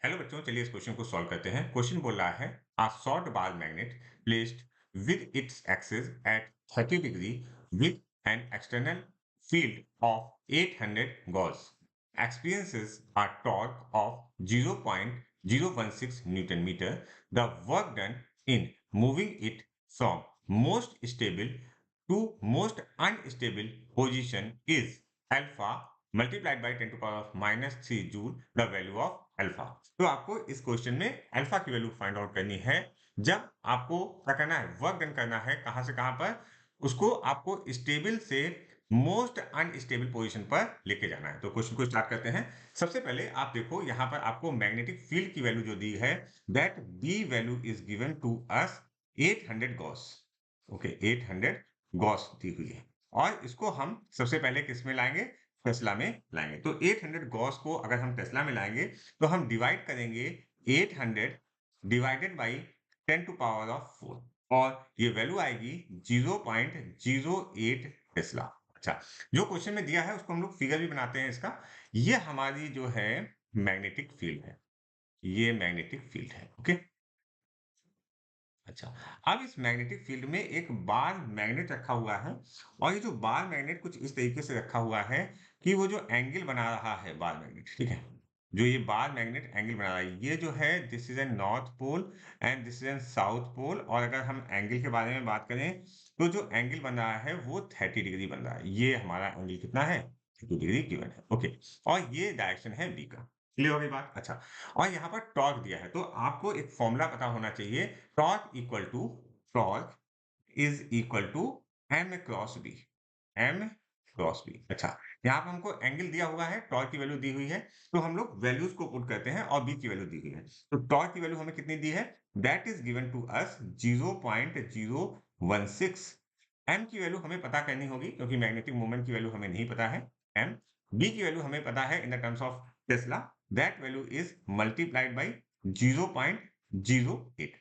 Hello बच्चों, चलिए इस क्वेश्चन को सॉल्व करते हैं। क्वेश्चन बोल रहा है a short bar magnet placed with its axis at 30 degree with an external field of 800 Gauss experiences a torque of 0.016 newton meter. The work done in moving it from most stable to most unstable position is alpha multiplied by 10 to power of -3 joule, the value of alpha. तो आपको इस question में alpha की value find out करनी है। जब आपको क्या करना है, वर्क डन करना है, कहां से कहां पर, उसको आपको स्टेबल से मोस्ट अनस्टेबल पोजीशन पर लेके जाना है। तो क्वेश्चन को स्टार्ट करते हैं। सबसे पहले आप देखो, यहां पर आपको मैग्नेटिक फील्ड की वैल्यू जो दी है, that B value is given to us 800 gauss. Okay, 800 gauss दी हुई है और इसको हम सबसे पहले किस में लाएंगे, टेस्ला में लाएंगे। तो 800 गॉस को अगर हम टेस्ला में लाएंगे तो हम डिवाइड करेंगे 800 divided by 10 to power of 4 और ये वैल्यू आएगी 0.08 टेस्ला। अच्छा, जो क्वेश्चन में दिया है उसको हम लोग फिगर भी बनाते हैं इसका। ये हमारी जो है मैग्नेटिक फील्ड है, ये मैग्नेटिक फील्ड है। ओके, अच्छा, अब इस मैग्नेटिक फील्ड में एक बार मैग्नेट रखा हुआ है और ये जो बार मैग्नेट कुछ इस तरीके से रखा हुआ है कि वो जो एंगल बना रहा है बार मैग्नेट, ठीक है, जो ये बार मैग्नेट एंगल बना रहा है, ये जो है this is an north pole and this is an south pole. और अगर हम एंगल के बारे में बात करें तो जो एंगल बन रहा है वो 30 डिग्री बन रहा है। ये हमारा एंगल कितना है, 30 डिग्री गिवन है। ओके, और ये डायरेक्शन है बी का। क्लियर हो गई बात। अच्छा, और यहाँ पर टॉर्क दिया है तो आपको एक फॉर्मूला पता होना चाहिए। Torque is equal to M cross B, M cross B. अच्छा, यहाँ पर हमको एंगल दिया हुआ है, टॉर्क की वैल्यू दी हुई है, तो हम लोग वैल्यूज को पुट करते हैं और बी की वैल्यू दी हुई है। तो टॉर्क की वैल्यू हमें कितनी दी है, that is given to us 0.016। M की वैल्यू हमें पता करनी होगी क्योंकि मैग्नेटिक मोमेंट की वैल्यू हमें नहीं पता है। एम, बी की वैल्यू हमें पता है in the terms of Tesla, that value is multiplied by 0.08।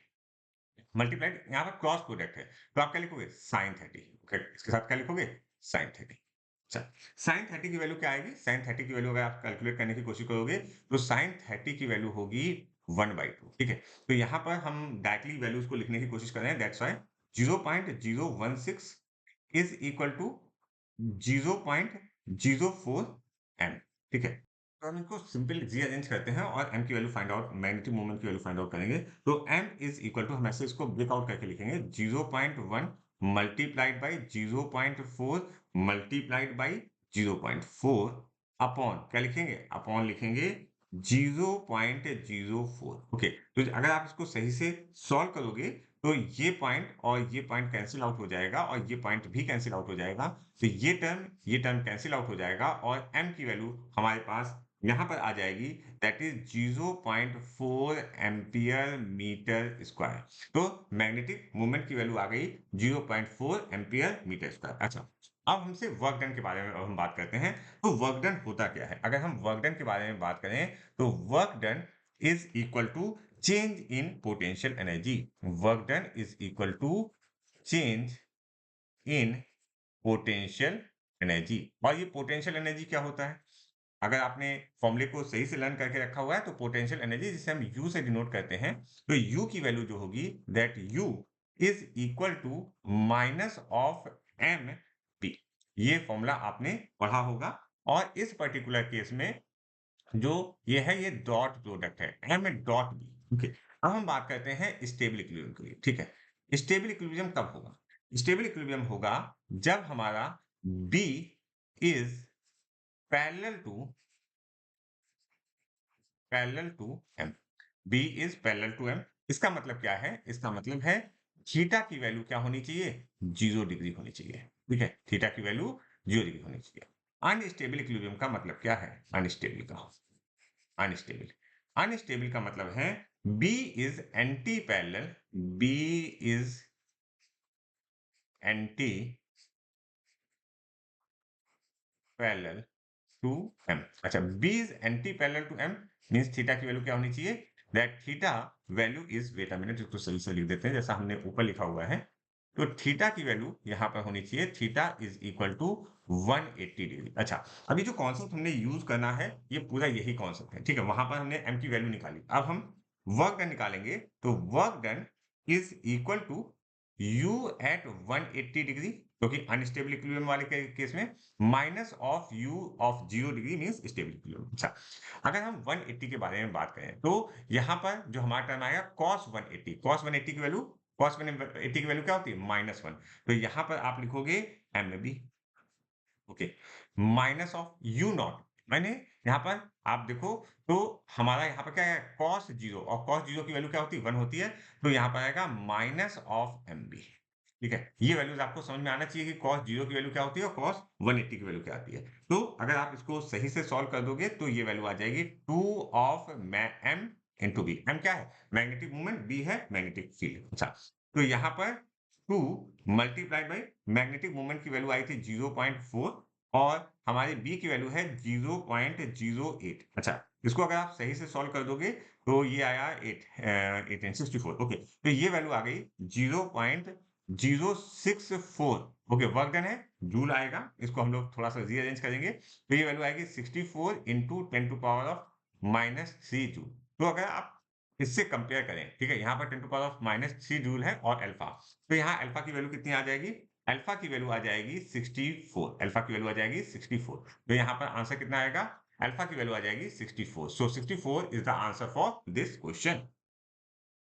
Multiplied, यहाँ पर क्रॉस प्रोडक्ट है तो आप क्या लिखोगे, साइन 30। इसके साथ क्या लिखोगे, साइन 30। अच्छा, साइन 30 की वैल्यू क्या आएगी, साइन 30 की वैल्यू अगर आप कैलकुलेट करने की कोशिश करोगे तो साइन 30 की वैल्यू होगी 1/2। ठीक है, तो यहाँ पर हम डायरेक्टली वैल्यूज को लिखने की कोशिश कर रहे हैं, that's why 0.016 is equal to 0.04 M. ठीक है, तो हम इनको सिंपल रीअरेंज करते हैं और m की value find out, magnetic moment की वैल्यू फाइंड आउट करेंगे। तो m इज इक्वल टू, हम ऐसे इसको ब्रेकआउट करके लिखेंगे, 0.1 multiplied by 0.4 multiplied by 0.4 upon क्या लिखेंगे, अपॉन लिखेंगे 0.04। ओके, तो अगर आप इसको सही से सॉल्व करोगे तो ये पॉइंट और ये पॉइंट कैंसिल आउट हो जाएगा और ये पॉइंट भी कैंसिल आउट हो जाएगा। तो ये टर्म कैंसिल आउट हो जाएगा और m की वैल्यू हमारे पास यहाँ पर आ जाएगी, that is 0.4 ampere metre square. तो मैग्नेटिक मोमेंट की वैल्यू आ गई 0.4 एम्पियर मीटर स्क्वायर। अच्छा, अब हमसे वर्क डन के बारे में अब हम बात करते हैं। तो वर्क डन होता क्या है, अगर हम वर्क डन के बारे में बात करें तो work done is equal to change in potential energy. Work done is equal to change in potential energy. और ये पोटेंशियल एनर्जी क्या होता है, अगर आपने फॉर्मूले को सही से लर्न करके रखा हुआ है तो पोटेंशियल एनर्जी जिसे हम यू से डिनोट करते हैं, तो यू की वैल्यू जो होगी, that U is equal to minus of M P. ये फॉर्मूला आपने पढ़ा होगा। और इस पर्टिकुलर केस में जो ये है, ये डॉट प्रोडक्ट है, एम डॉट बी। ओके, अब हम बात करते हैं स्टेबल इक्विलिब्रियम के लिए। ठीक है, स्टेबल इक्विलिब्रियम कब होगा, स्टेबल इक्विलिब्रियम होगा जब हमारा B is parallel to M, B is parallel to M. इसका मतलब क्या है, इसका मतलब है थीटा की वैल्यू क्या होनी चाहिए, 0 डिग्री होनी चाहिए। ठीक है, थीटा की वैल्यू 0 डिग्री होनी चाहिए। अनस्टेबल इक्विलिब्रियम का मतलब क्या है, अनस्टेबल का, अनस्टेबल, अनस्टेबल का मतलब है B is anti parallel, B is anti parallel to M. अच्छा, B is anti parallel to M means theta की वैल्यू क्या होनी चाहिए, that theta value is, wait a minute, इसको सही से लिख देते हैं जैसा हमने ऊपर लिखा हुआ है। तो थीटा की वैल्यू यहाँ पर होनी चाहिए, theta is equal to 180 degree. अच्छा, अभी जो कॉन्सेप्ट हमने यूज करना है, ये पूरा यही कॉन्सेप्ट है, ठीक है। वहां पर हमने m की वैल्यू निकाली, अब हम वर्क डन निकालेंगे। तो work done is equal to u at 180 degree, क्योंकि अनस्टेबल इक्विलिब्रियम वाले केस में minus of u of 0 degree means stable equilibrium. अच्छा, अगर हम 180 के बारे में बात करें तो यहाँ पर जो हमारा टर्म आएगा cos 180, cos 180 की वैल्यू, cos 180 की वैल्यू क्या होती है, -1। तो यहाँ पर आप लिखोगे m में भी, okay, minus of u not, मैंने यहाँ पर आप देखो तो हमारा यहाँ पर क्या है, cos 0, और cos 0 की वैल्यू क्या होती है, 1 होती है। तो यहाँ पर आएगा माइनस ऑफ एम बी, ठीक है। ये वैल्यूज आपको समझ में आना चाहिए कि cos 0 की वैल्यू क्या होती है और cos 180 की वैल्यू क्या आती है। तो अगर आप इसको सही से सॉल्व कर दोगे तो ये वैल्यू आ जाएगी 2 of m into B. m क्या है, मैग्नेटिक मूवमेंट, b है मैग्नेटिक फील्ड। अच्छा, तो यहाँ पर 2 मल्टीप्लाइड बाई मैग्नेटिक मूवमेंट की वैल्यू आई थी 0.4, और हमारी b की वैल्यू है 0.08। अच्छा, इसको अगर आप सही से सॉल्व कर दोगे तो ये आया 8 64। ओके, तो ये वैल्यू आ गई 0.064। ओके, वर्क डन है, जूल आएगा, इसको हम लोग थोड़ा सा रीअरेंज करेंगे तो ये वैल्यू आएगी 64 into 10 to power of -3 joule. तो अगर आप इससे कंपेयर करें, ठीक है, यहाँ पर 10 टू पावर ऑफ -3 जूल है और अल्फा, तो यहाँ अल्फा की वैल्यू कितनी आ जाएगी, अल्फा की वैल्यू आ जाएगी 64, अल्फा की वैल्यू आ जाएगी 64। तो यहाँ पर आंसर कितना आएगा, अल्फा की वैल्यू आ जाएगी 64। सो 64 is the answer for this question.